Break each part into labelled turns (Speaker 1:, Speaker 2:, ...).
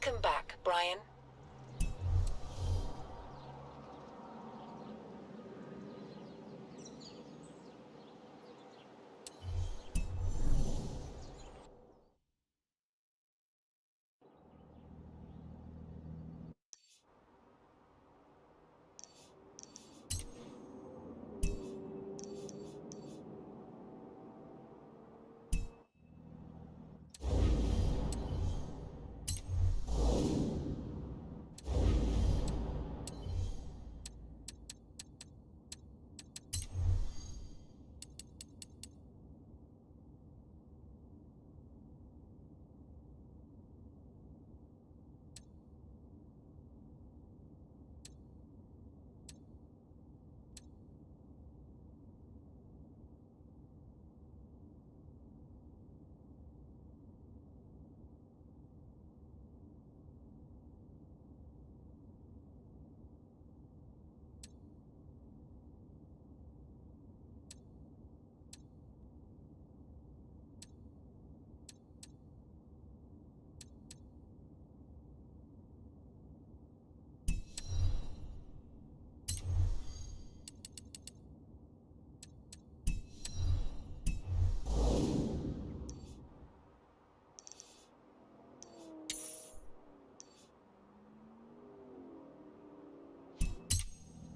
Speaker 1: Welcome back, Brian.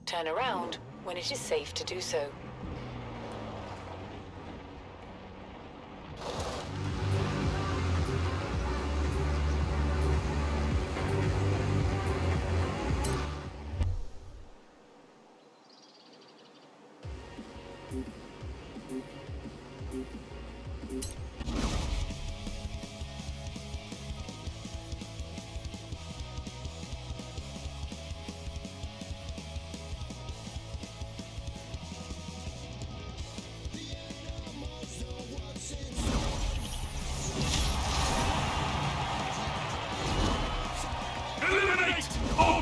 Speaker 1: Turn around when it is safe to do so.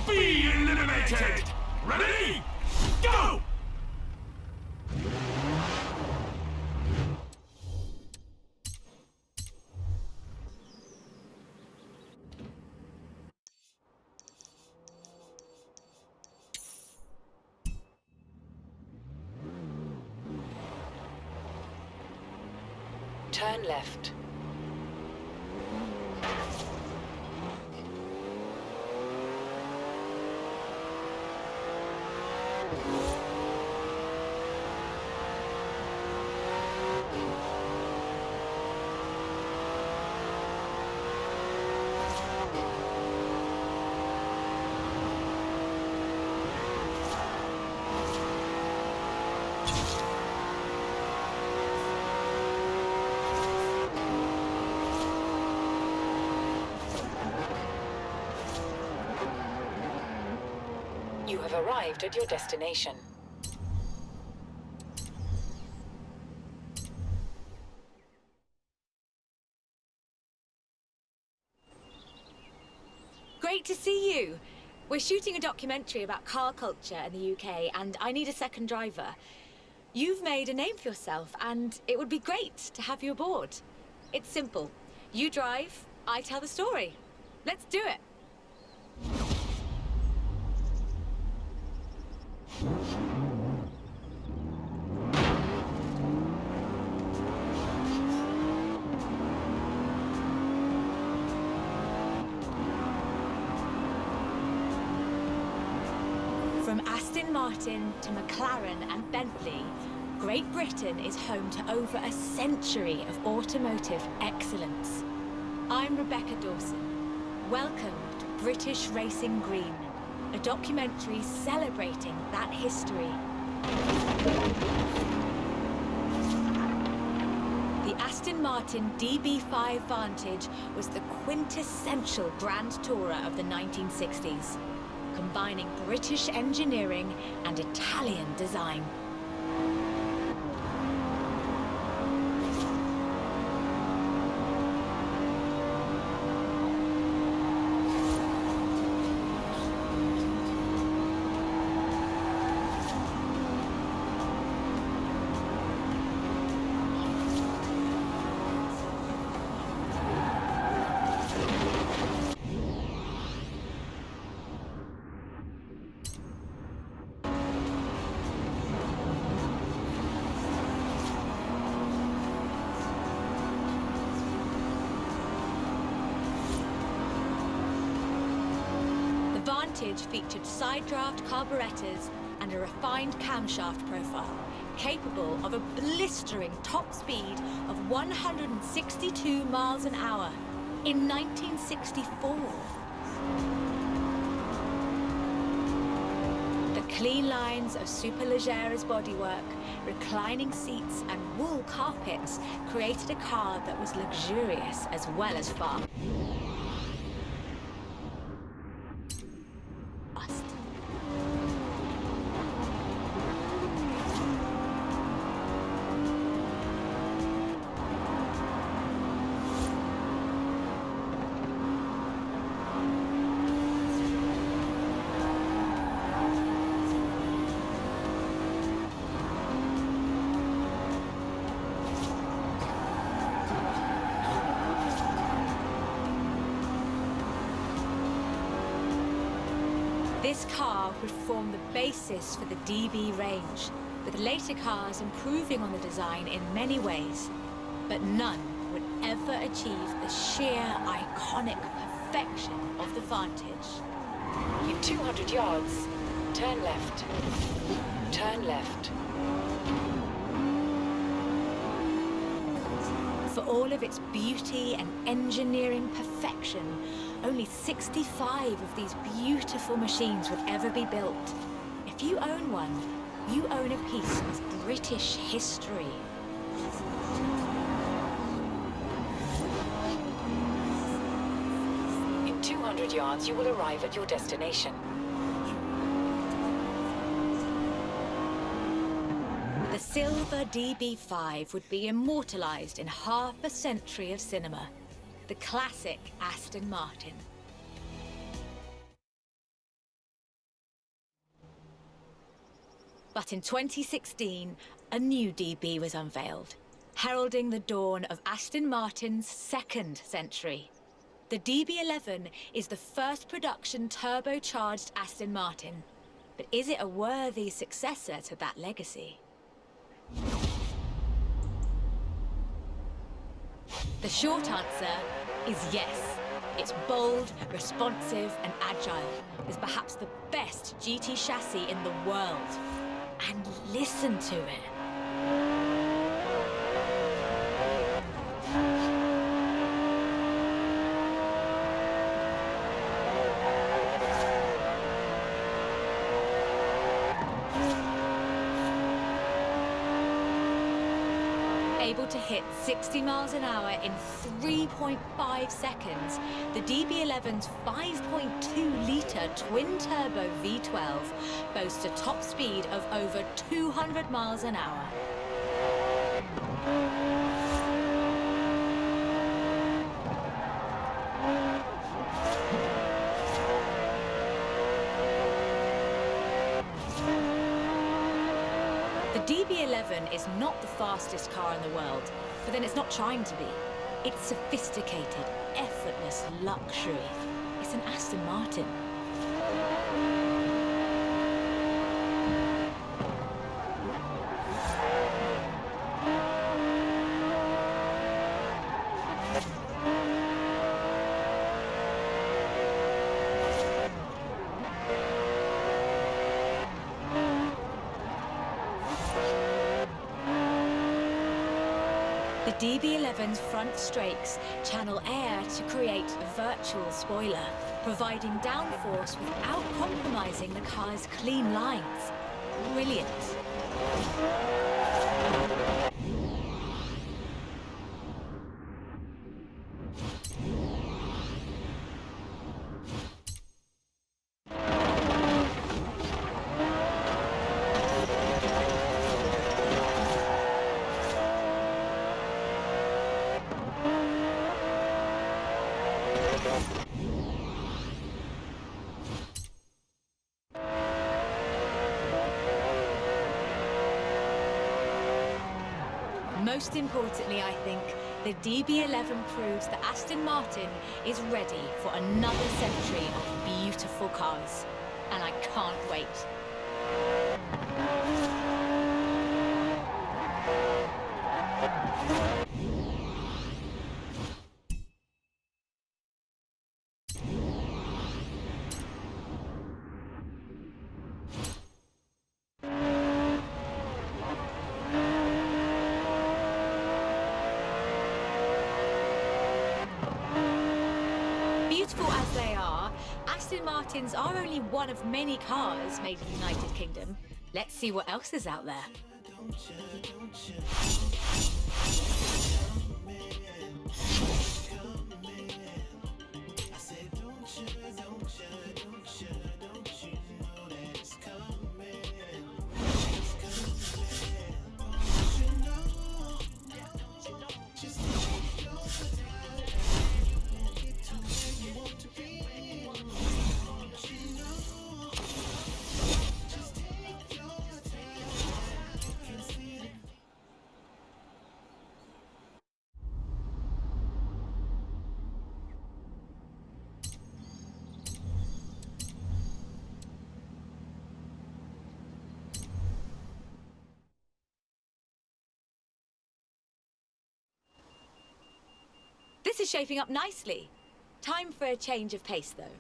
Speaker 2: Be eliminated! Ready? Go!
Speaker 1: Turn left. You have arrived at your destination.
Speaker 3: Great to see you. We're shooting a documentary about car culture in the UK, and I need a second driver. You've made a name for yourself, and it would be great to have you aboard. It's simple. You drive, I tell the story. Let's do it. From Aston Martin to McLaren and Bentley, Great Britain is home to over a century of automotive excellence. I'm Rebecca Dawson. Welcome to British Racing Green, a documentary celebrating that history. The Aston Martin DB5 Vantage was the quintessential Grand Tourer of the 1960s, combining British engineering and Italian design. Vantage featured side-draft carburetors and a refined camshaft profile, capable of a blistering top speed of 162 miles an hour in 1964. The clean lines of Superleggere's bodywork, reclining seats and wool carpets created a car that was luxurious as well as fast. This car would form the basis for the DB range, with later cars improving on the design in many ways, but none would ever achieve the sheer iconic perfection of the Vantage.
Speaker 1: In 200 yards, turn left. Turn left.
Speaker 3: For all of its beauty and engineering perfection, only 65 of these beautiful machines would ever be built. If you own one, you own a piece of British history.
Speaker 1: In 200 yards, you will arrive at your destination.
Speaker 3: The silver DB5 would be immortalized in half a century of cinema. The classic Aston Martin. But in 2016, a new DB was unveiled, heralding the dawn of Aston Martin's second century. The DB11 is the first production turbocharged Aston Martin. But is it a worthy successor to that legacy? The short answer is yes. It's bold, responsive, and agile, with perhaps the best GT chassis in the world. And listen to it. Able to hit 60 miles an hour in 3.5 seconds, the DB11's 5.2-litre twin-turbo V12 boasts a top speed of over 200 miles an hour. The DB11 is not the fastest car in the world, but then it's not trying to be. It's sophisticated, effortless luxury. It's an Aston Martin. The DB11's front strakes channel air to create a virtual spoiler, providing downforce without compromising the car's clean lines. Brilliant. Most importantly, I think, the DB11 proves that Aston Martin is ready for another century of beautiful cars. And I can't wait. Aston Martins are only one of many cars made in the United Kingdom. Let's see what else is out there. This is shaping up nicely. Time for a change of pace, though.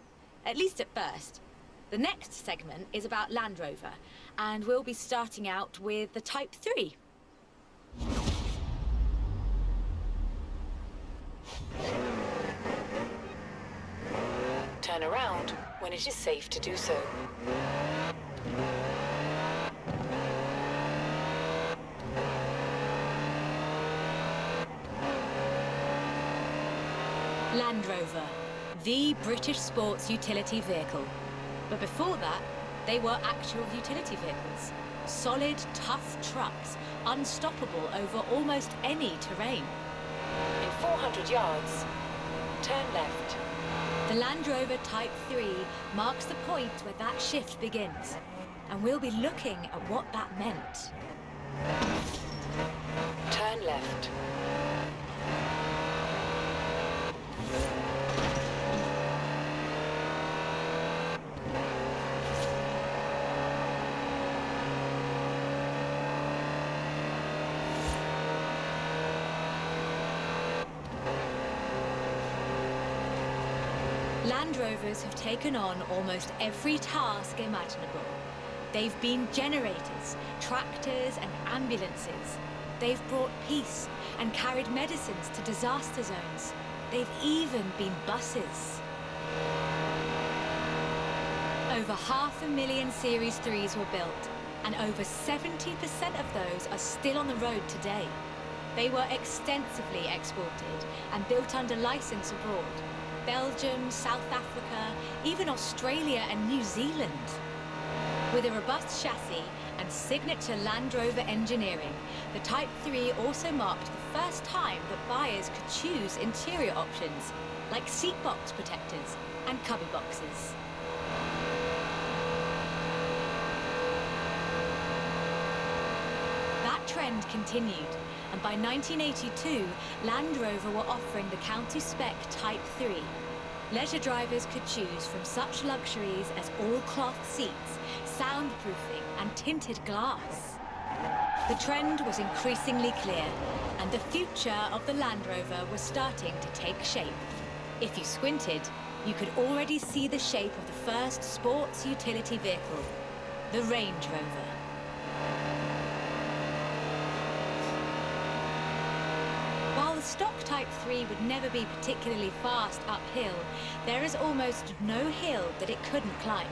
Speaker 3: At least at first. The next segment is about Land Rover, and we'll be starting out with the Type 3.
Speaker 1: Turn around when it is safe to do so.
Speaker 3: Land Rover, the British sports utility vehicle. But before that, they were actual utility vehicles. Solid, tough trucks, unstoppable over almost any terrain.
Speaker 1: In 400 yards, turn left.
Speaker 3: The Land Rover Type 3 marks the point where that shift begins. And we'll be looking at what that meant.
Speaker 1: Turn left.
Speaker 3: Land Rovers have taken on almost every task imaginable. They've been generators, tractors and ambulances. They've brought peace and carried medicines to disaster zones. They've even been buses. Over 500,000 Series 3s were built, and over 70% of those are still on the road today. They were extensively exported and built under license abroad. Belgium, South Africa, even Australia and New Zealand. With a robust chassis and signature Land Rover engineering, the Type 3 also marked the first time that buyers could choose interior options, like seat box protectors and cubby boxes. That trend continued, and by 1982, Land Rover were offering the county spec Type 3. Leisure drivers could choose from such luxuries as all-cloth seats, soundproofing and tinted glass. The trend was increasingly clear, and the future of the Land Rover was starting to take shape. If you squinted, you could already see the shape of the first sports utility vehicle, the Range Rover. While the stock Type 3 would never be particularly fast uphill, there is almost no hill that it couldn't climb,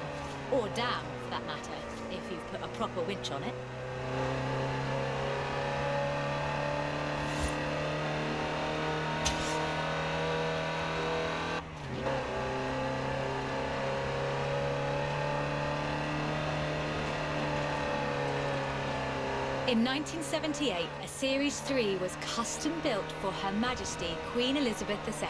Speaker 3: or down for that matter, if you've put a proper winch on it. In 1978, a Series 3 was custom-built for Her Majesty Queen Elizabeth II.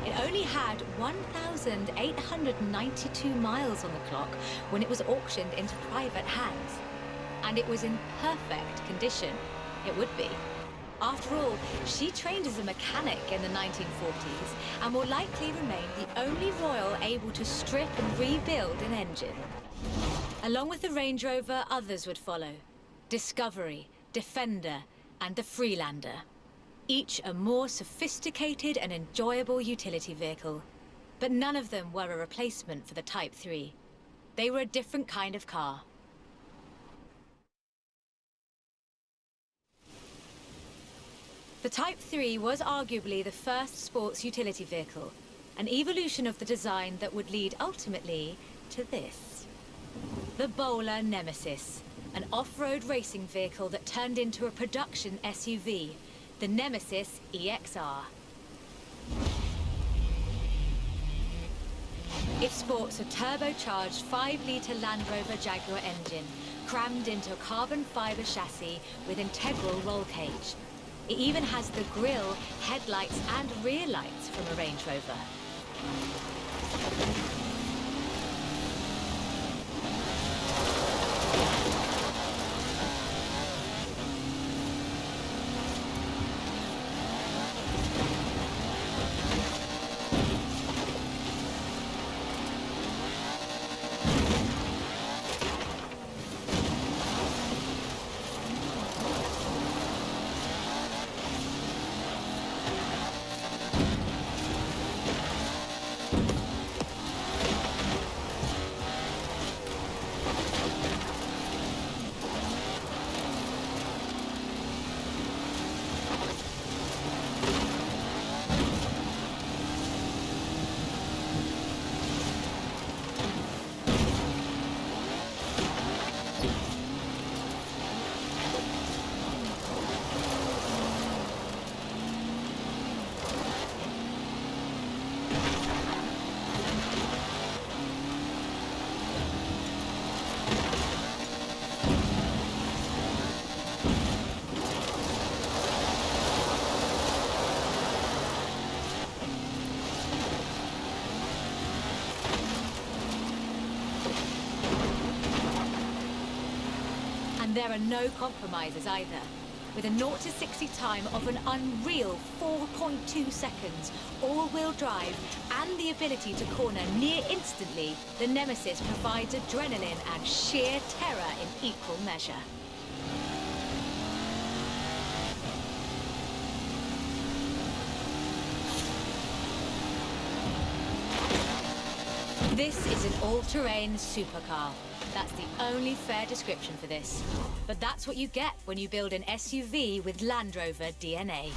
Speaker 3: It only had 1,892 miles on the clock when it was auctioned into private hands. And it was in perfect condition. It would be. After all, she trained as a mechanic in the 1940s and will likely remain the only royal able to strip and rebuild an engine. Along with the Range Rover, others would follow. Discovery, Defender, and the Freelander. Each a more sophisticated and enjoyable utility vehicle. But none of them were a replacement for the Type 3. They were a different kind of car. The Type 3 was arguably the first sports utility vehicle, an evolution of the design that would lead ultimately to this. The Bowler Nemesis, an off-road racing vehicle that turned into a production SUV, the Nemesis EXR. It sports a turbocharged 5-litre Land Rover Jaguar engine, crammed into a carbon fibre chassis with integral roll cage. It even has the grille, headlights and rear lights from a Range Rover. And there are no compromises either. With a 0 to 60 time of an unreal 4.2 seconds, all-wheel drive, and the ability to corner near instantly, the Nemesis provides adrenaline and sheer terror in equal measure. This is an all-terrain supercar. That's the only fair description for this. But that's what you get when you build an SUV with Land Rover DNA.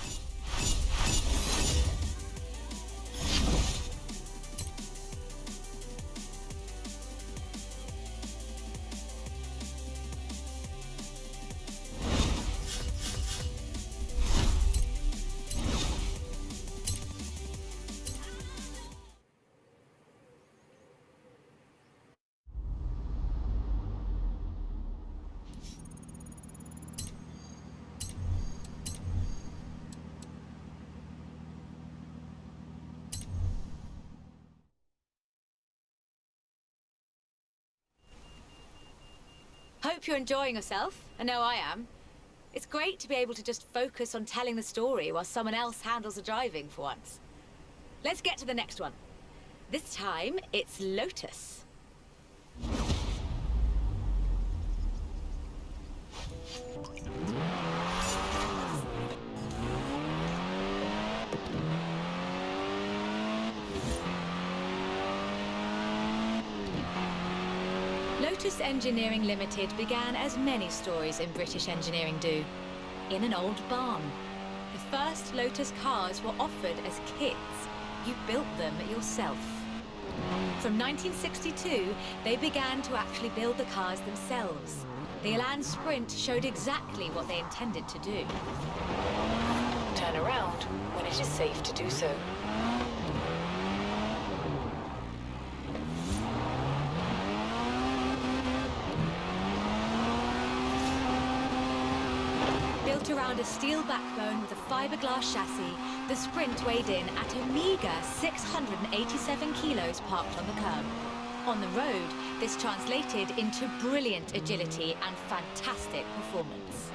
Speaker 3: Hope you're enjoying yourself. I know I am. It's great to be able to just focus on telling the story while someone else handles the driving for once. Let's get to the next one. This time, it's Lotus. Lotus Engineering Limited began as many stories in British engineering do, in an old barn. The first Lotus cars were offered as kits. You built them yourself. From 1962, they began to actually build the cars themselves. The Elan Sprint showed exactly what they intended to do.
Speaker 1: Turn around when it is safe to do so.
Speaker 3: Built around a steel backbone with a fiberglass chassis, the Sprint weighed in at a meager 687 kilos parked on the curb. On the road, this translated into brilliant agility and fantastic performance.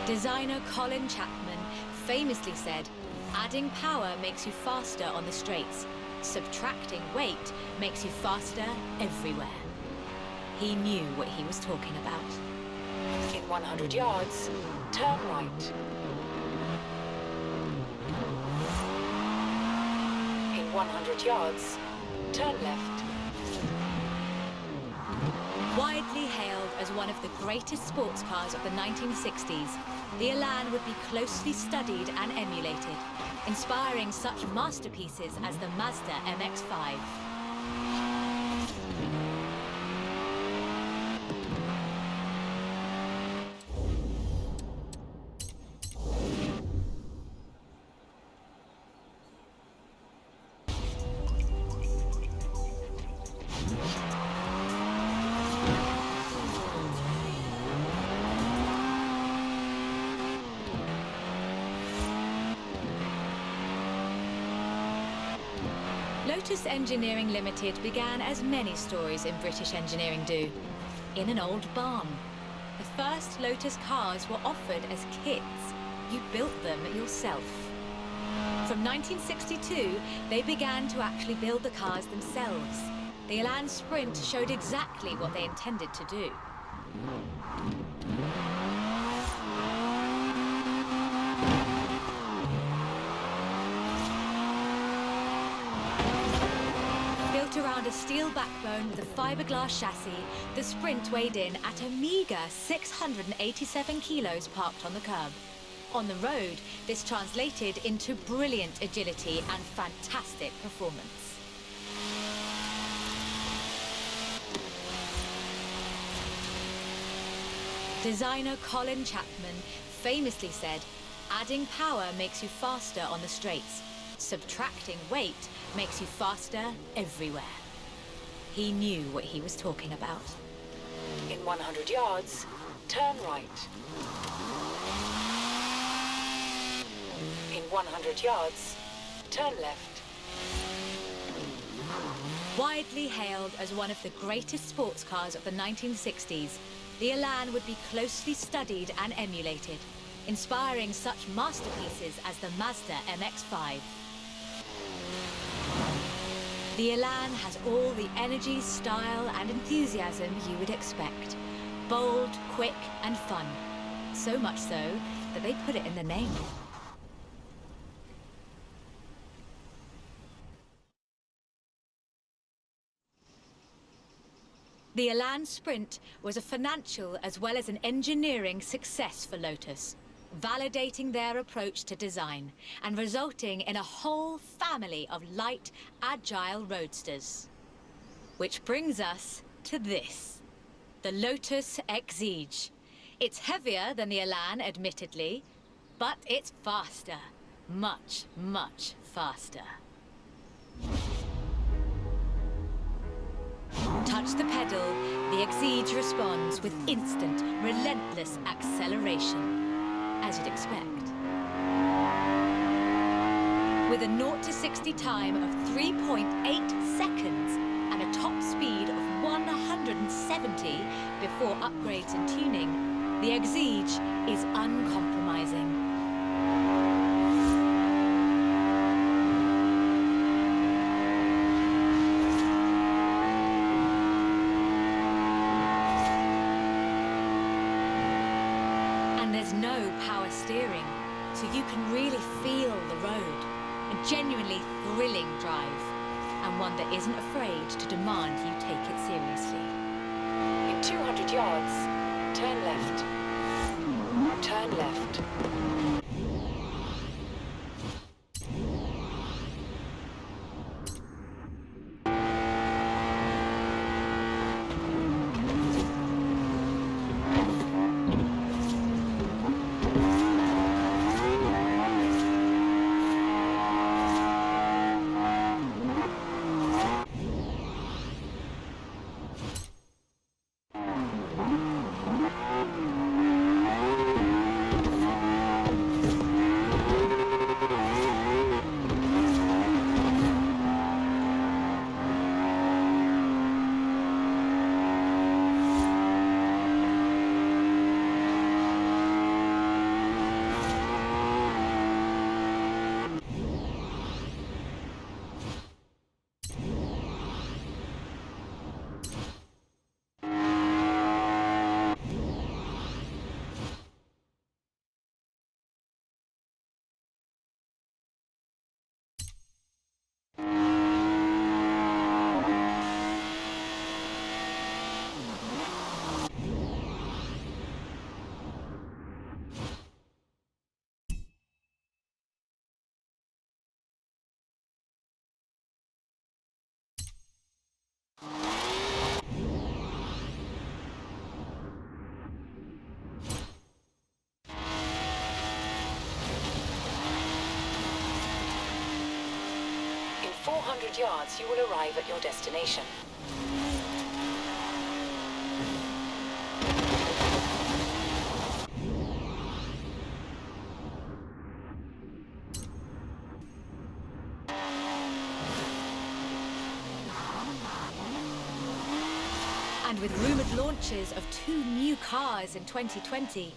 Speaker 3: Designer Colin Chapman famously said, "Adding power makes you faster on the straights. Subtracting weight makes you faster everywhere." He knew what he was talking about.
Speaker 1: In 100 yards, turn right. In 100 yards, turn left.
Speaker 3: Widely hailed as one of the greatest sports cars of the 1960s, the Elan would be closely studied and emulated, inspiring such masterpieces as the Mazda MX-5. Lotus Engineering Limited began as many stories in British engineering do, in an old barn. The first Lotus cars were offered as kits. You built them yourself. From 1962, they began to actually build the cars themselves. The Elan Sprint showed exactly what they intended to do. Around a steel backbone with a fiberglass chassis, the Sprint weighed in at a meager 687 kilos parked on the curb. On the road, this translated into brilliant agility and fantastic performance. Designer Colin Chapman famously said, "Adding power makes you faster on the straights. Subtracting weight makes you faster everywhere." He knew what he was talking about.
Speaker 1: In 100 yards, turn right. In 100 yards, turn left.
Speaker 3: Widely hailed as one of the greatest sports cars of the 1960s, the Elan would be closely studied and emulated, inspiring such masterpieces as the Mazda MX-5. The Elan has all the energy, style, and enthusiasm you would expect. Bold, quick, and fun. So much so that they put it in the name. The Elan Sprint was a financial as well as an engineering success for Lotus, validating their approach to design and resulting in a whole family of light, agile roadsters. Which brings us to this, the Lotus Exige. It's heavier than the Elan, admittedly, but it's faster. Much, much faster. Touch the pedal, the Exige responds with instant, relentless acceleration. As you'd expect. With a 0 to 60 time of 3.8 seconds and a top speed of 170 before upgrades and tuning, the Exige is uncompromising. No power steering, so you can really feel the road. A genuinely thrilling drive, and one that isn't afraid to demand you take it seriously.
Speaker 1: In 200 yards, turn left. Turn left. 400 yards, you will arrive at your destination.
Speaker 3: And with rumoured launches of 2 new cars in 2020,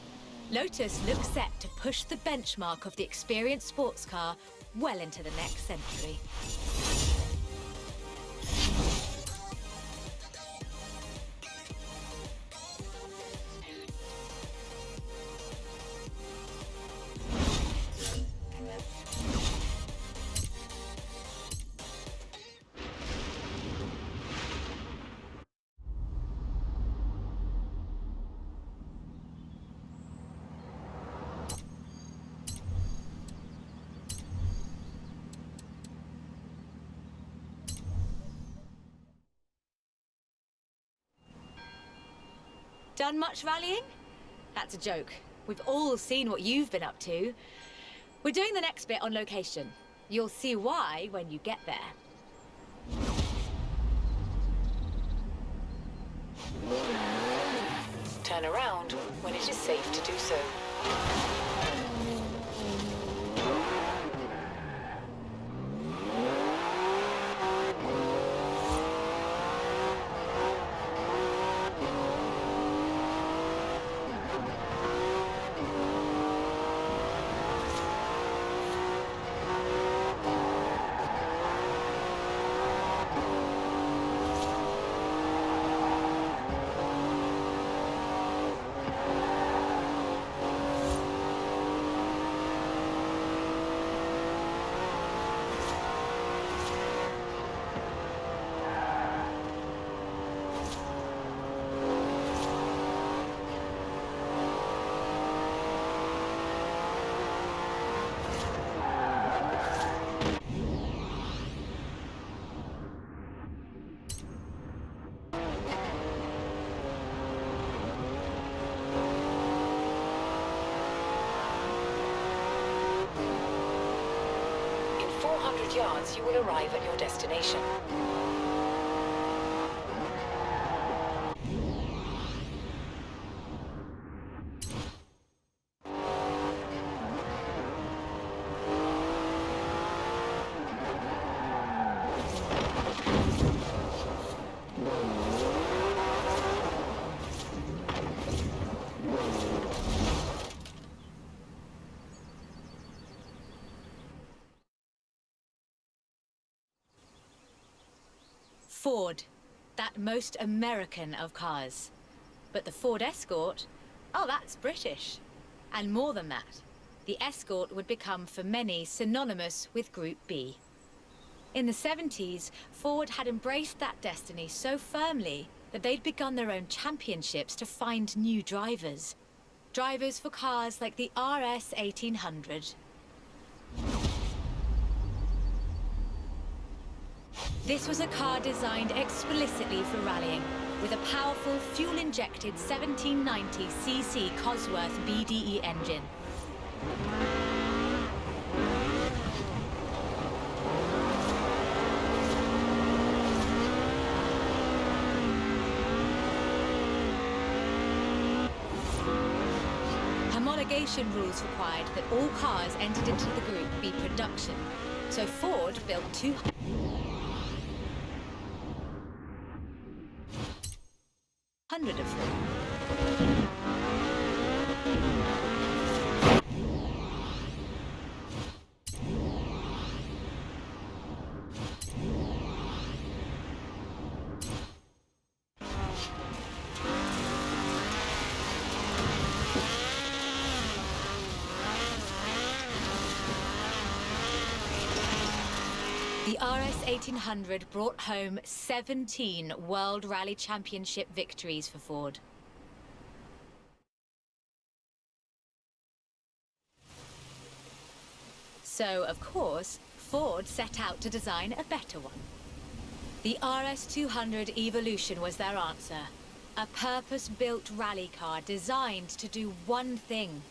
Speaker 3: Lotus looks set to push the benchmark of the experienced sports car well into the next century. Done much rallying? That's a joke. We've all seen what you've been up to. We're doing the next bit on location. You'll see why when you get there.
Speaker 1: Turn around when it is safe to do so. In 400 yards, you will arrive at your destination.
Speaker 3: Ford, that most American of cars. But the Ford Escort, oh, that's British. And more than that, the Escort would become for many synonymous with Group B. In the 70s, Ford had embraced that destiny so firmly that they'd begun their own championships to find new drivers. Drivers for cars like the RS 1800. This was a car designed explicitly for rallying, with a powerful fuel-injected 1790cc Cosworth BDE engine. Homologation rules required that all cars entered into the group be production, so Ford built 200 of them. The RS 1800 brought home 17 World Rally Championship victories for Ford. So, of course, Ford set out to design a better one. The RS 200 Evolution was their answer. A purpose-built rally car designed to do one thing: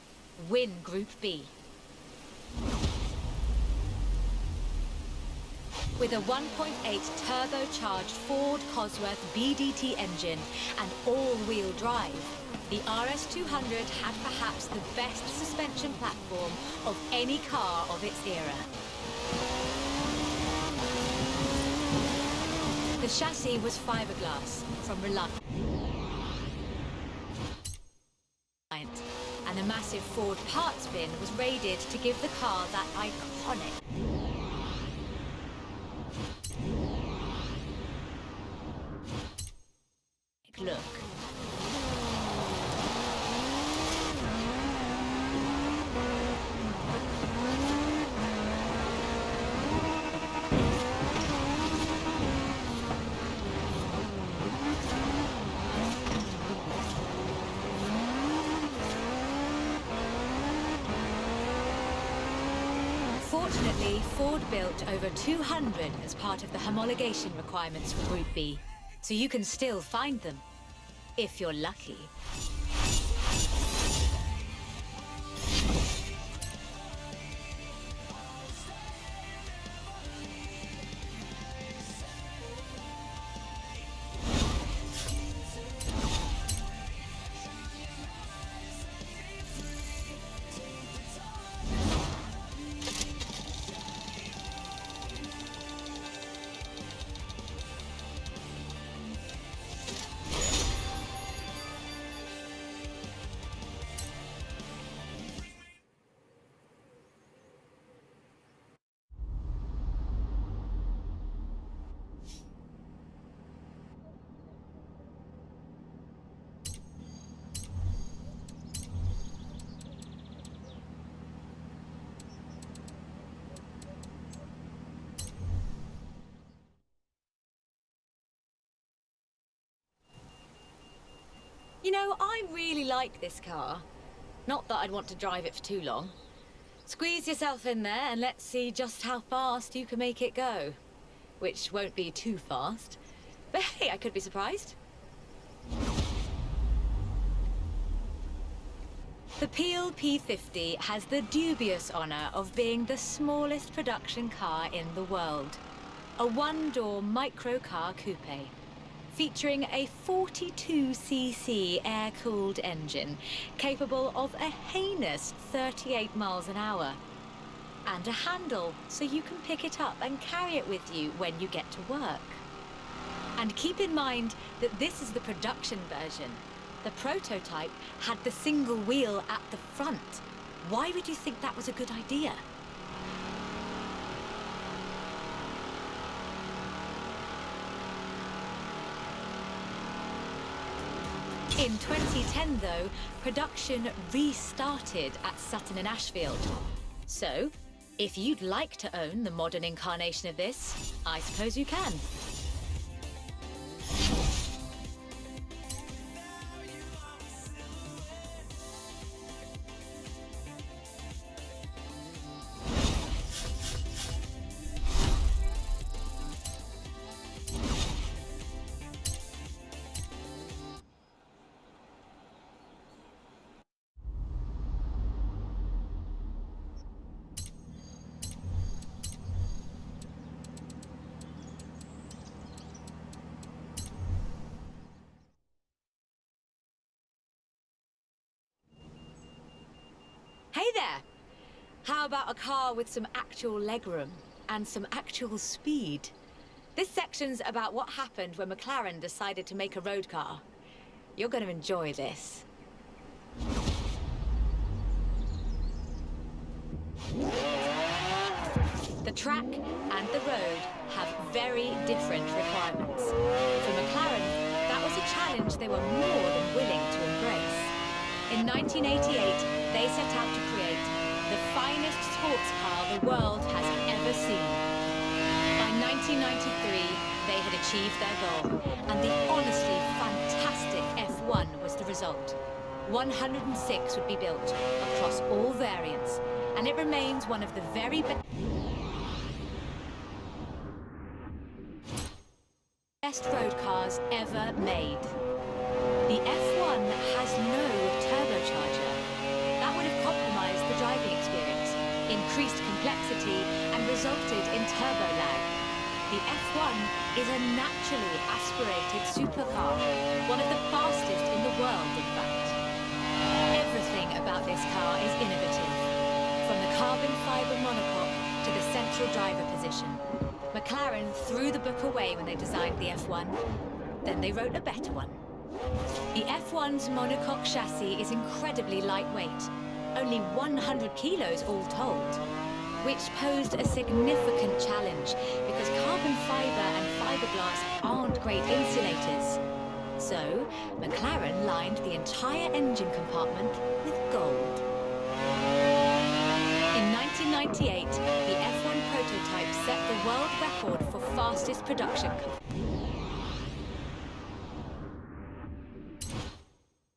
Speaker 3: win Group B. With a 1.8 turbocharged Ford Cosworth BDT engine and all-wheel drive, the RS200 had perhaps the best suspension platform of any car of its era. The chassis was fiberglass from Reliant, and a massive Ford parts bin was raided to give the car that iconic look. Fortunately, Ford built over 200 as part of the homologation requirements for Group B, so you can still find them, if you're lucky. You know, I really like this car. Not that I'd want to drive it for too long. Squeeze yourself in there and let's see just how fast you can make it go. Which won't be too fast. But hey, I could be surprised. The Peel P50 has the dubious honor of being the smallest production car in the world. A one-door microcar coupe, featuring a 42cc air-cooled engine capable of a heinous 38 miles an hour. And a handle so you can pick it up and carry it with you when you get to work. And keep in mind that this is the production version. The prototype had the single wheel at the front. Why would you think that was a good idea? In 2010, though, production restarted at Sutton and Ashfield. So, if you'd like to own the modern incarnation of this, I suppose you can. Hey there! How about a car with some actual legroom and some actual speed? This section's about what happened when McLaren decided to make a road car. You're going to enjoy this. The track and the road have very different requirements. For McLaren, that was a challenge they were more than willing to embrace. In 1988, they set out to create the finest sports car the world has ever seen. By 1993, they had achieved their goal, and the honestly fantastic F1 was the result. 106 would be built across all variants, and it remains one of the very best road cars ever made. The F1 has no turbocharger. That would have compromised the driving experience, increased complexity, and resulted in turbo lag. The F1 is a naturally aspirated supercar, one of the fastest in the world, in fact. Everything about this car is innovative, from the carbon fiber monocoque to the central driver position. McLaren threw the book away when they designed the F1. Then they wrote a better one. The F1's monocoque chassis is incredibly lightweight, only 100 kilos all told, which posed a significant challenge because carbon fiber and fiberglass aren't great insulators. So, McLaren lined the entire engine compartment with gold. In 1998, the F1 prototype set the world record for fastest production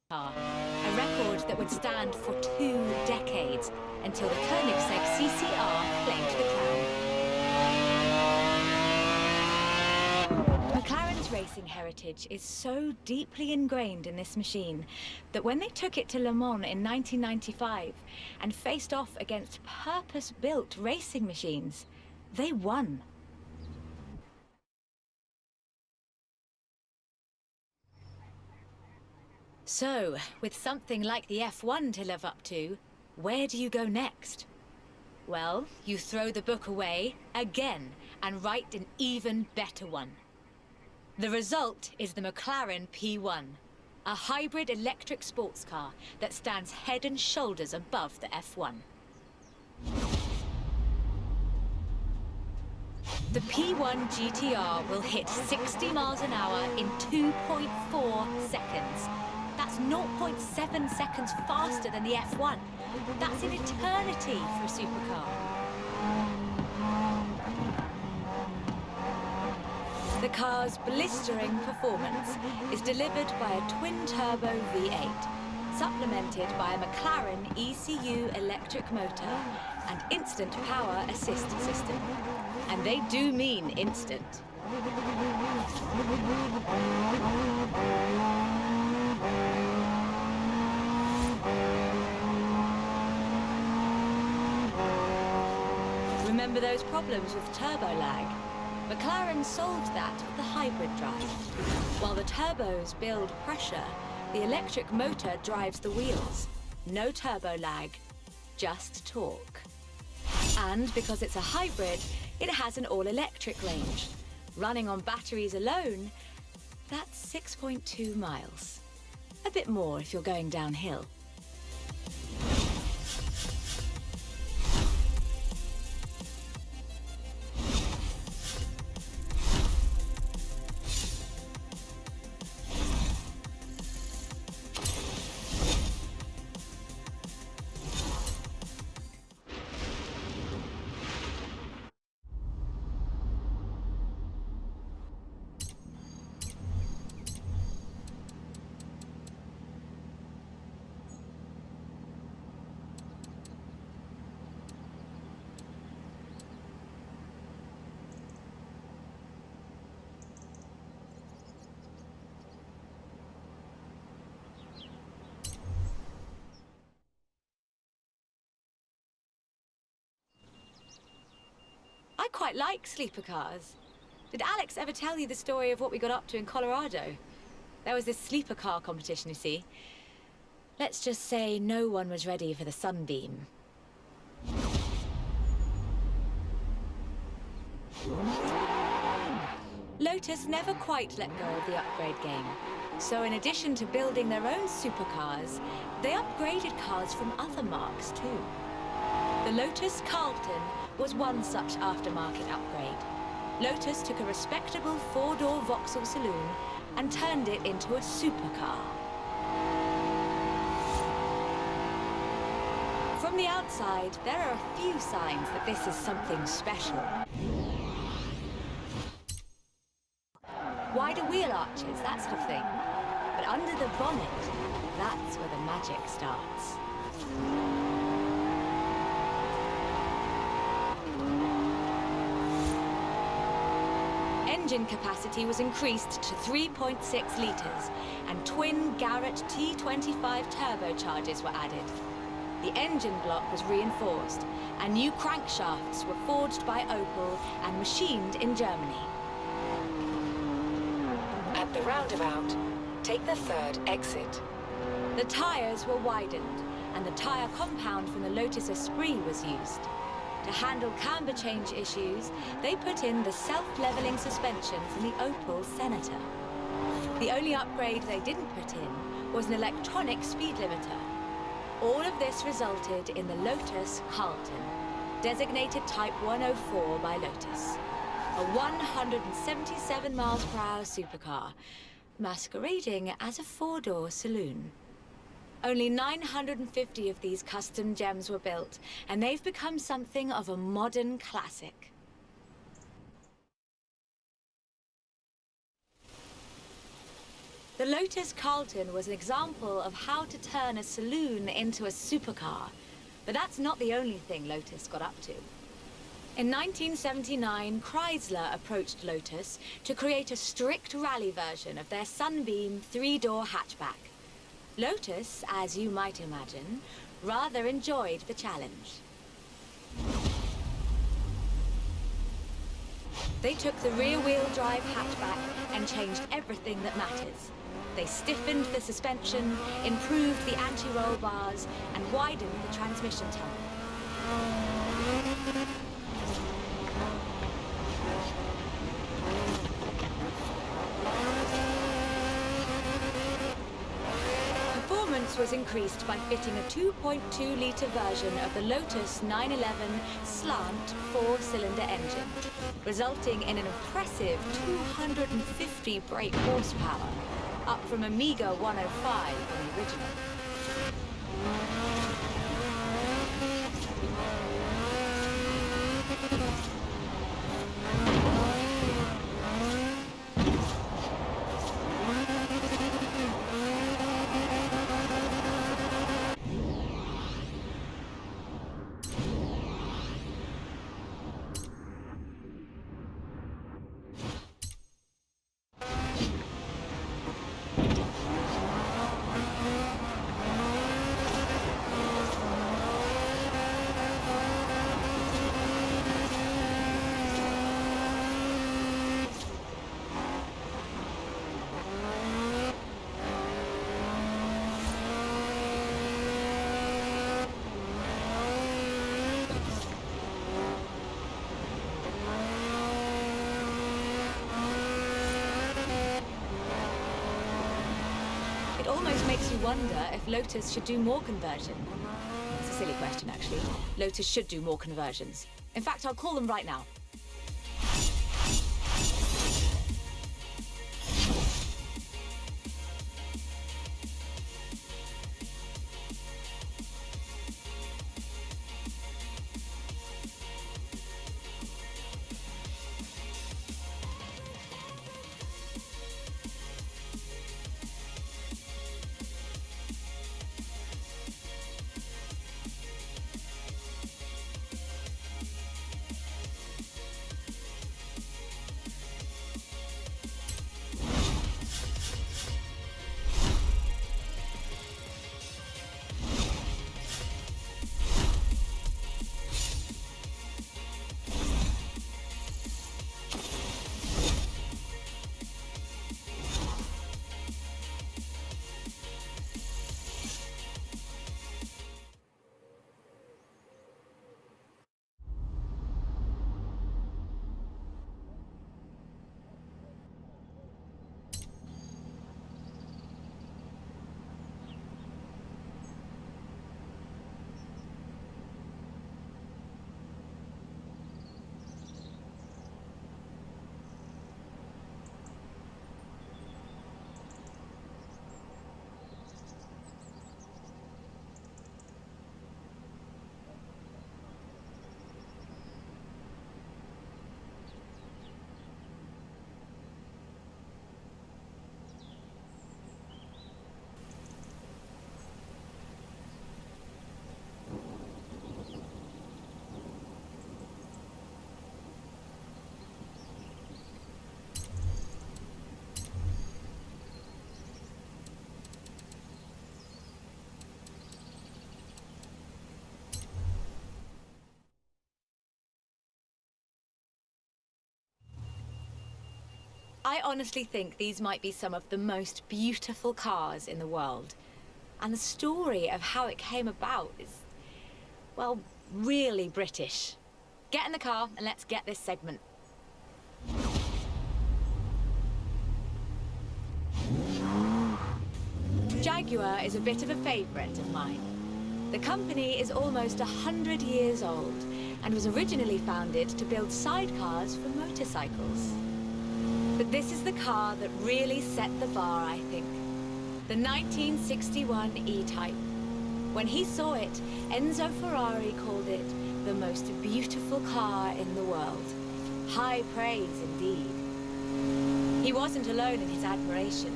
Speaker 3: car, a record that would stand for 2 decades until the Koenigsegg CCR claimed the crown. McLaren's racing heritage is so deeply ingrained in this machine that when they took it to Le Mans in 1995 and faced off against purpose-built racing machines, they won. So, with something like the F1 to live up to, where do you go next? Well, you throw the book away again and write an even better one. The result is the McLaren P1, a hybrid electric sports car that stands head and shoulders above the F1. The P1 GTR will hit 60 miles an hour in 2.4 seconds. That's 0.7 seconds faster than the F1. That's an eternity for a supercar. The car's blistering performance is delivered by a twin-turbo V8, supplemented by a McLaren ECU electric motor and instant power assist system. And they do mean instant. Remember those problems with turbo lag? McLaren solved that with the hybrid drive. While the turbos build pressure, the electric motor drives the wheels. No turbo lag, just torque. And because it's a hybrid, it has an all-electric range. Running on batteries alone, that's 6.2 miles. A bit more if you're going downhill. I quite like sleeper cars. Did Alex ever tell you the story of what we got up to in Colorado? There was this sleeper car competition, you see. Let's just say no one was ready for the sunbeam. Lotus never quite let go of the upgrade game. So in addition to building their own supercars, they upgraded cars from other marques too. The Lotus Carlton was one such aftermarket upgrade. Lotus took a respectable 4-door Vauxhall saloon and turned it into a supercar. From the outside, there are a few signs that this is something special. Wider wheel arches, that sort of thing. But under the bonnet, that's where the magic starts. Engine capacity was increased to 3.6 litres, and twin Garrett T25 turbochargers were added. The engine block was reinforced, and new crankshafts were forged by Opel and machined in Germany.
Speaker 1: At the roundabout, take the third exit.
Speaker 3: The tyres were widened, and the tyre compound from the Lotus Esprit was used. To handle camber change issues, they put in the self-leveling suspension from the Opel Senator. The only upgrade they didn't put in was an electronic speed limiter. All of this resulted in the Lotus Carlton, designated Type 104 by Lotus. A 177 miles per hour supercar, masquerading as a four-door saloon. Only 950 of these custom gems were built, and they've become something of a modern classic. The Lotus Carlton was an example of how to turn a saloon into a supercar, but that's not the only thing Lotus got up to. In 1979, Chrysler approached Lotus to create a strict rally version of their Sunbeam three-door hatchback. Lotus, as you might imagine, rather enjoyed the challenge. They took the rear-wheel drive hatchback and changed everything that matters. They stiffened the suspension, improved the anti-roll bars, and widened the transmission tunnel. Performance was increased by fitting a 2.2-litre version of the Lotus 911 slant four-cylinder engine, resulting in an impressive 250 brake horsepower, up from a meager 105 in the original. It almost makes you wonder if Lotus should do more conversion. It's a silly question, actually. Lotus should do more conversions. In fact, I'll call them right now. I honestly think these might be some of the most beautiful cars in the world. And the story of how it came about is, well, really British. Get in the car and let's get this segment. Jaguar is a bit of a favourite of mine. The company is almost 100 years old and was originally founded to build sidecars for motorcycles. But this is the car that really set the bar, I think. The 1961 E-Type. When he saw it, Enzo Ferrari called it the most beautiful car in the world. High praise indeed. He wasn't alone in his admiration.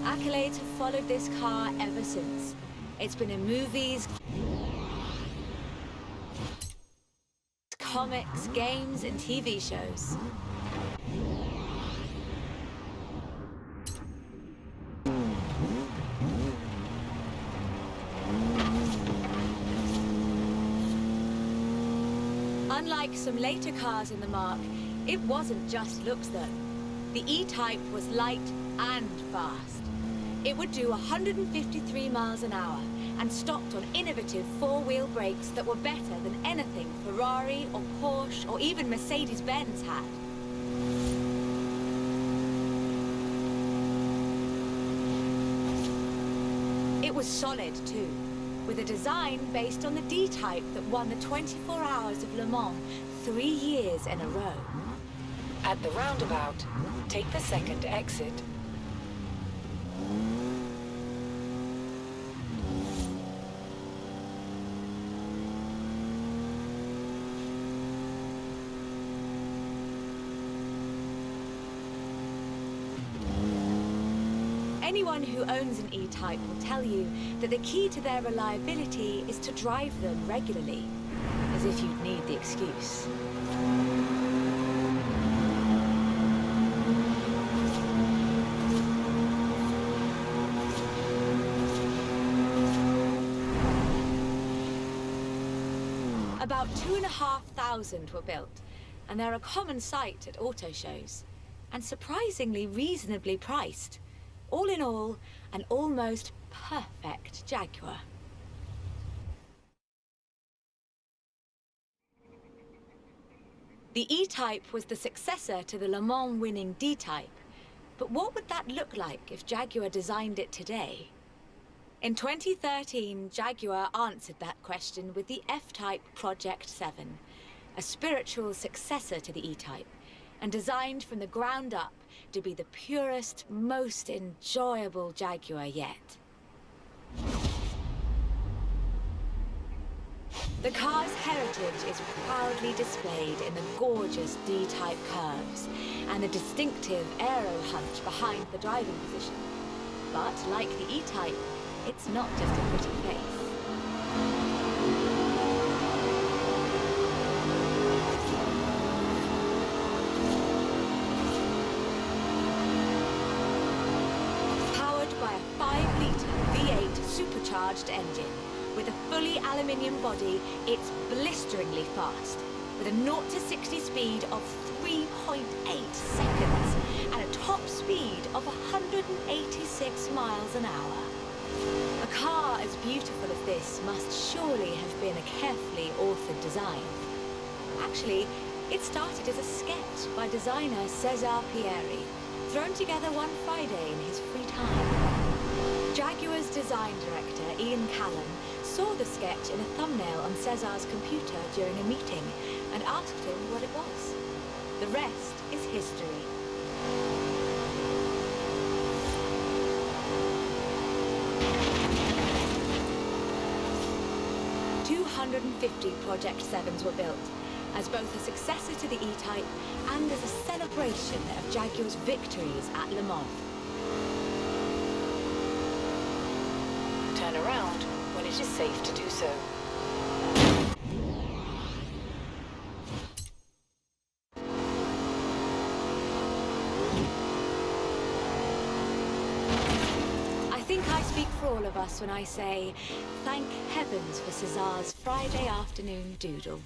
Speaker 3: Accolades have followed this car ever since. It's been in movies, comics, games, and TV shows. Unlike some later cars in the marque, it wasn't just looks though. The E-Type was light and fast. It would do 153 miles an hour and stopped on innovative four-wheel brakes that were better than anything Ferrari or Porsche or even Mercedes-Benz had. It was solid too, with a design based on the D-Type that won the 24 Hours of Le Mans 3 years in a row.
Speaker 1: At the roundabout, take the second exit.
Speaker 3: Anyone who owns an E-Type will tell you that the key to their reliability is to drive them regularly, as if you'd need the excuse. About 2,500 were built, and they're a common sight at auto shows, and surprisingly reasonably priced. All in all, an almost perfect Jaguar. The E-Type was the successor to the Le Mans winning D-Type, but what would that look like if Jaguar designed it today? In 2013, Jaguar answered that question with the F-Type Project 7, a spiritual successor to the E-Type, and designed from the ground up to be the purest, most enjoyable Jaguar yet. The car's heritage is proudly displayed in the gorgeous D-Type curves and the distinctive aero hunch behind the driving position. But like the E-Type, it's not just a pretty face. Supercharged engine. With a fully aluminium body, it's blisteringly fast, with a 0 to 60 speed of 3.8 seconds and a top speed of 186 miles an hour. A car as beautiful as this must surely have been a carefully authored design. Actually, it started as a sketch by designer César Pierri, thrown together one Friday in his free time. Jaguar's design director, Ian Callum, saw the sketch in a thumbnail on César's computer during a meeting and asked him what it was. The rest is history. "250 Project 7s were built, as both a successor to the E-Type and as a celebration of Jaguar's victories at Le Mans.
Speaker 1: Turn around when it is safe to do so.
Speaker 3: I think I speak for all of us when I say, thank heavens for César's Friday afternoon doodle.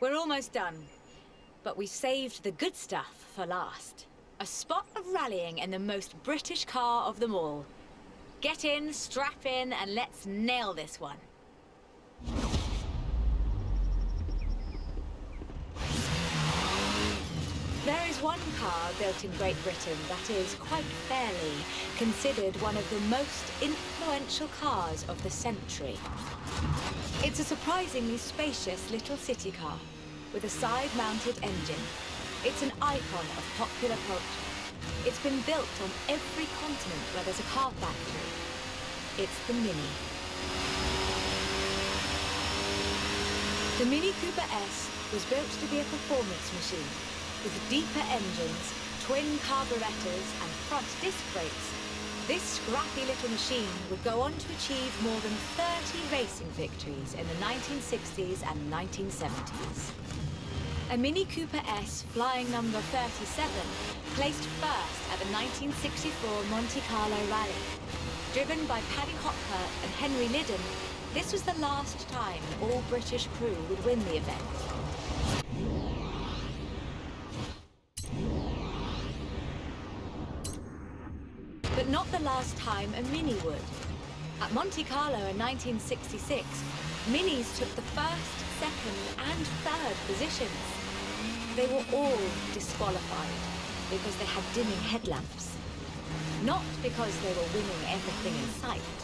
Speaker 3: We're almost done, but we've saved the good stuff for last. A spot of rallying in the most British car of them all. Get in, strap in, and let's nail this one. There is one car built in Great Britain that is, quite fairly, considered one of the most influential cars of the century. It's a surprisingly spacious little city car with a side-mounted engine. It's an icon of popular culture. It's been built on every continent where there's a car factory. It's the Mini. The Mini Cooper S was built to be a performance machine with deeper engines, twin carburetors and front disc brakes. This scrappy little machine would go on to achieve more than 30 racing victories in the 1960s and 1970s. A Mini Cooper S flying number 37 placed first at the 1964 Monte Carlo Rally. Driven by Paddy Hopkirk and Henry Liddon, this was the last time all British crew would win the event. But not the last time a Mini would. At Monte Carlo in 1966, Minis took the first, second and third positions. They were all disqualified because they had dimming headlamps. Not because they were winning everything in sight.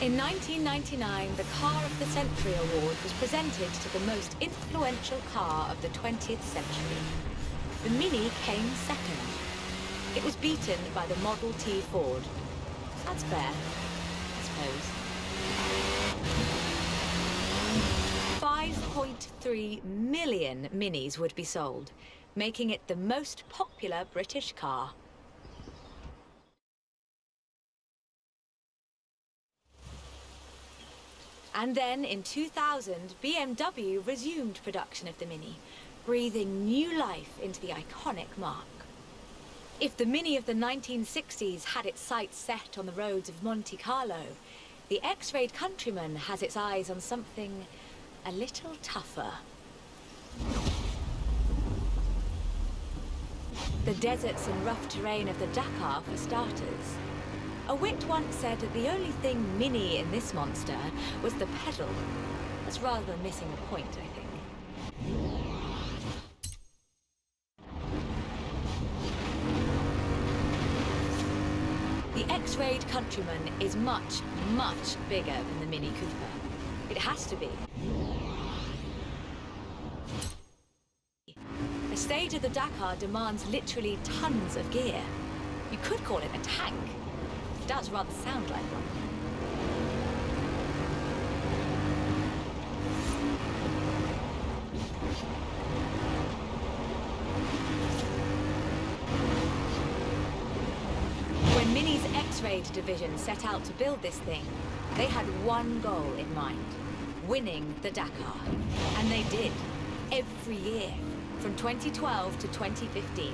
Speaker 3: In 1999, the Car of the Century Award was presented to the most influential car of the 20th century. The Mini came second. It was beaten by the Model T Ford. That's fair, I suppose. 5.3 million Minis would be sold, making it the most popular British car. And then in 2000, BMW resumed production of the Mini, breathing new life into the iconic mark. If the Mini of the 1960s had its sights set on the roads of Monte Carlo, the X-rayed Countryman has its eyes on something a little tougher. The deserts and rough terrain of the Dakar, for starters. A wit once said that the only thing Mini in this monster was the pedal. That's rather than missing the point, I think. The X-rayed Countryman is much, much bigger than the Mini Cooper. It has to be. The stage of the Dakar demands literally tons of gear. You could call it a tank. It does rather sound like one. When Mini's X-rayed division set out to build this thing, they had one goal in mind: winning the Dakar. And they did, every year, from 2012 to 2015.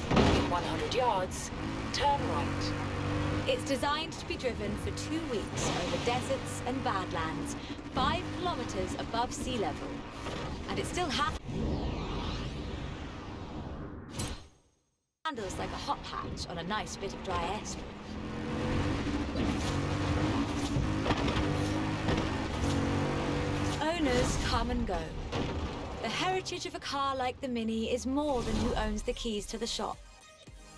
Speaker 1: In 100 yards, turn right.
Speaker 3: It's designed to be driven for 2 weeks over deserts and badlands, 5 kilometers above sea level. And it still handles like a hot hatch on a nice bit of dry airstrip. Owners come and go. The heritage of a car like the Mini is more than who owns the keys to the shop.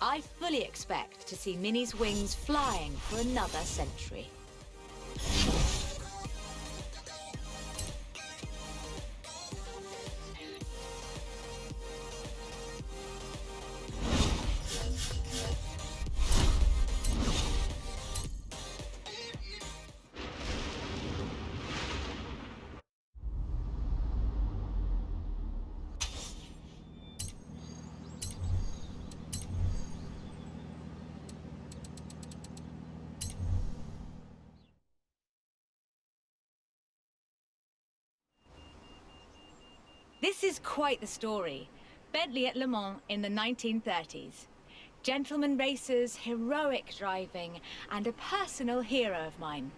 Speaker 3: I fully expect to see Mini's wings flying for another century. This is quite the story. Bentley at Le Mans in the 1930s. Gentlemen racers, heroic driving, and a personal hero of mine.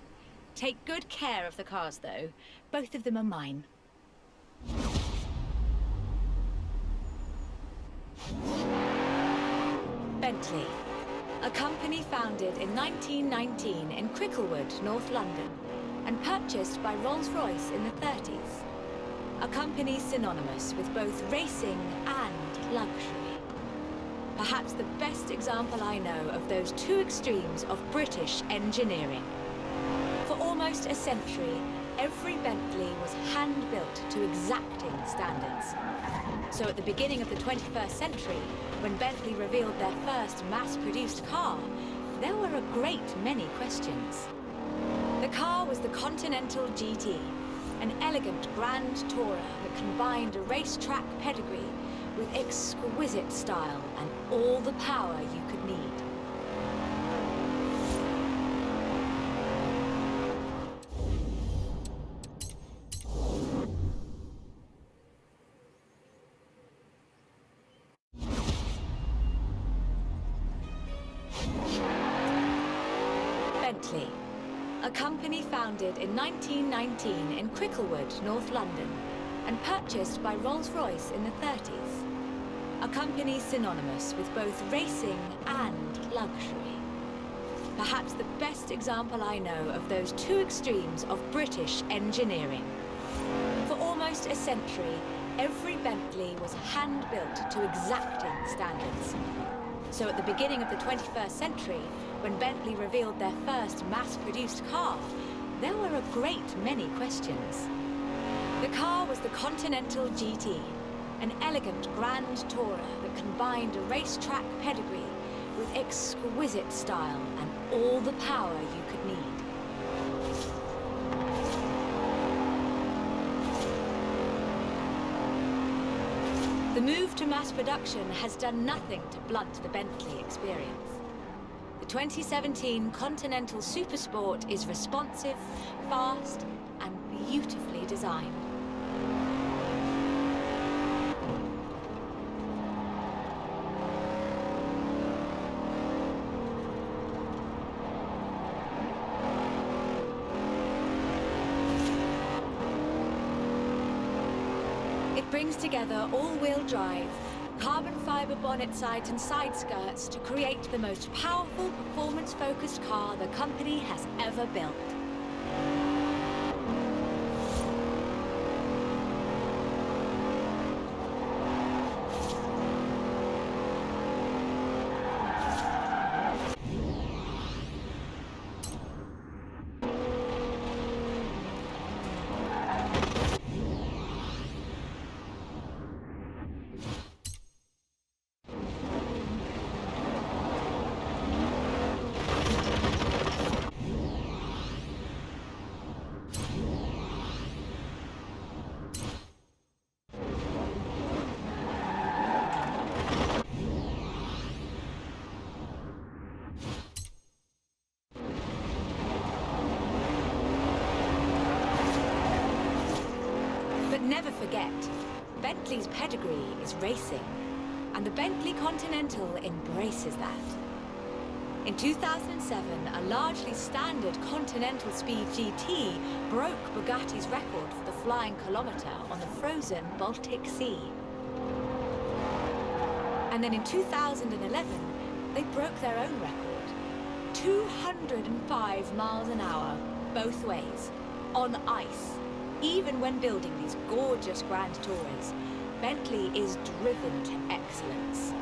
Speaker 3: Take good care of the cars, though. Both of them are mine. Bentley, a company founded in 1919 in Cricklewood, North London, and purchased by Rolls-Royce in the 30s. A company synonymous with both racing and luxury. Perhaps the best example I know of those two extremes of British engineering. For almost a century, every Bentley was hand-built to exacting standards. So at the beginning of the 21st century, when Bentley revealed their first mass-produced car, there were a great many questions. The car was the Continental GT, an elegant grand tourer that combined a racetrack pedigree with exquisite style and all the power you could need. Bentley, a company founded in 1919 in Cricklewood, North London, and purchased by Rolls-Royce in the 30s. A company synonymous with both racing and luxury. Perhaps the best example I know of those two extremes of British engineering. For almost a century, every Bentley was hand-built to exacting standards. So at the beginning of the 21st century, when Bentley revealed their first mass-produced car, there were a great many questions. The car was the Continental GT, an elegant grand tourer that combined a racetrack pedigree with exquisite style and all the power you could need. The move to mass production has done nothing to blunt the Bentley experience. The 2017 Continental Supersport is responsive, fast, and beautifully designed. It brings together all-wheel drive, carbon fiber bonnet sides and side skirts to create the most powerful performance-focused car the company has ever built. Never forget, Bentley's pedigree is racing, and the Bentley Continental embraces that. In 2007, a largely standard Continental Speed GT broke Bugatti's record for the flying kilometre on the frozen Baltic Sea. And then in 2011, they broke their own record. 205 miles an hour, both ways, on ice. Even when building these gorgeous grand tourers, Bentley is driven to excellence.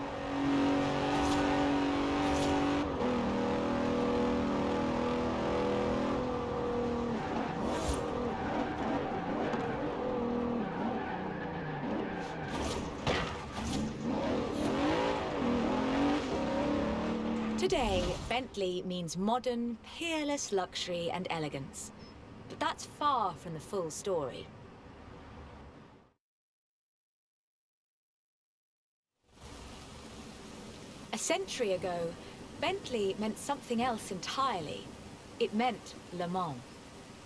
Speaker 3: Today, Bentley means modern, peerless luxury and elegance. But that's far from the full story. A century ago, Bentley meant something else entirely. It meant Le Mans.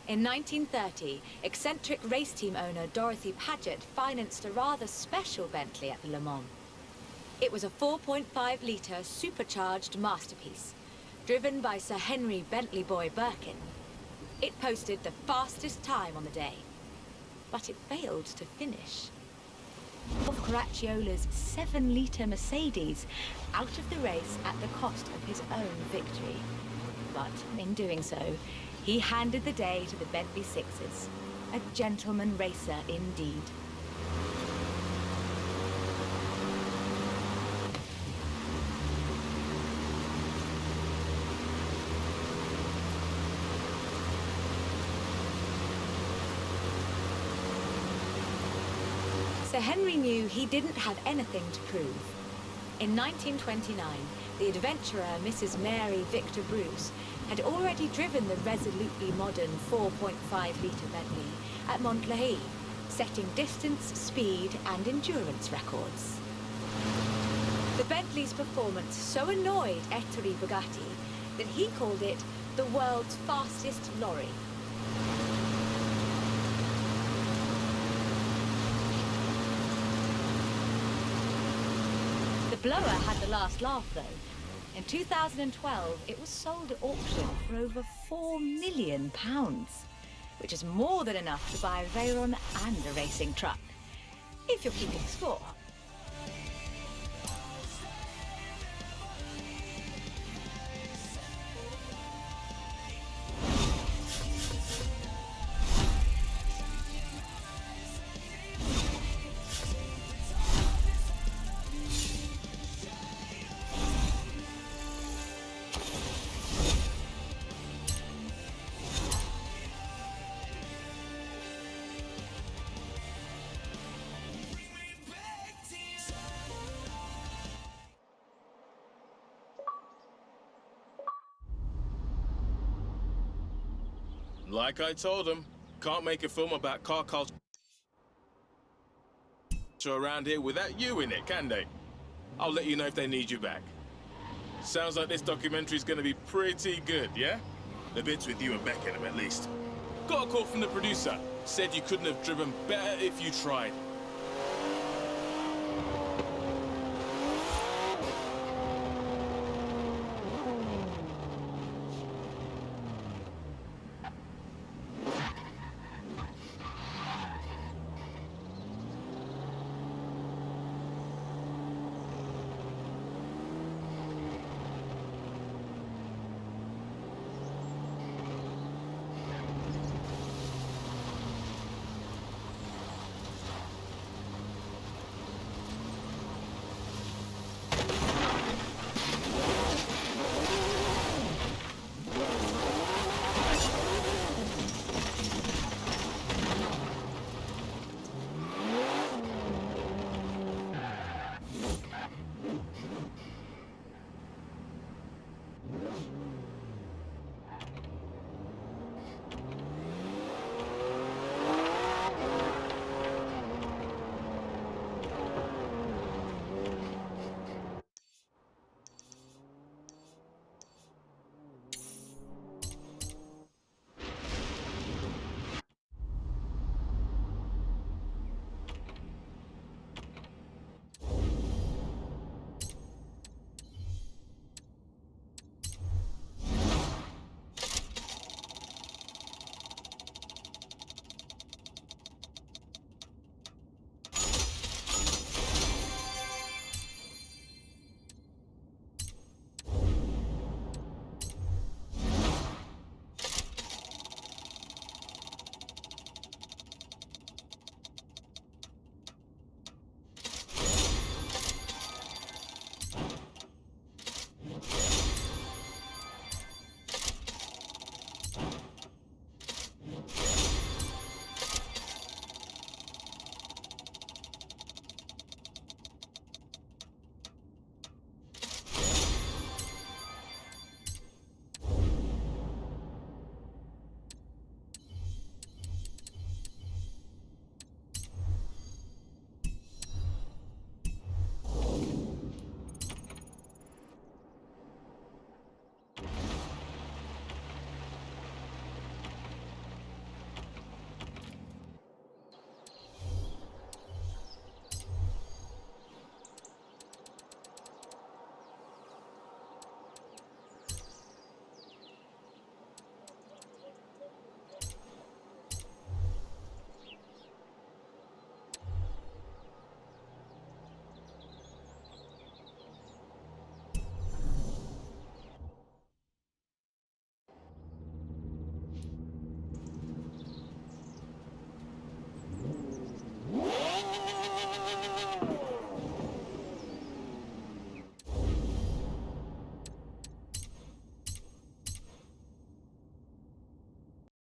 Speaker 3: In 1930, eccentric race team owner Dorothy Paget financed a rather special Bentley at Le Mans. It was a 4.5-litre supercharged masterpiece, driven by Sir Henry Bentley Boy Birkin. It posted the fastest time on the day, but it failed to finish. Of Caracciolla's 7-litre Mercedes out of the race at the cost of his own victory. But in doing so, he handed the day to the Bentley Sixes. A gentleman racer indeed. Sir Henry knew he didn't have anything to prove. In 1929, the adventurer Mrs. Mary Victor Bruce had already driven the resolutely modern 4.5-litre Bentley at Montlhéry, setting distance, speed and endurance records. The Bentley's performance so annoyed Ettore Bugatti that he called it the world's fastest lorry. The blower had the last laugh, though. In 2012, it was sold at auction for over £4 million, which is more than enough to buy a Veyron and a racing truck, if you're keeping score.
Speaker 2: Like I told them, can't make a film about car culture around here without you in it, can they? I'll let you know if they need you back. Sounds like this documentary's gonna be pretty good, yeah? The bits with you and Beck in them, at least. Got a call from the producer. Said you couldn't have driven better if you tried.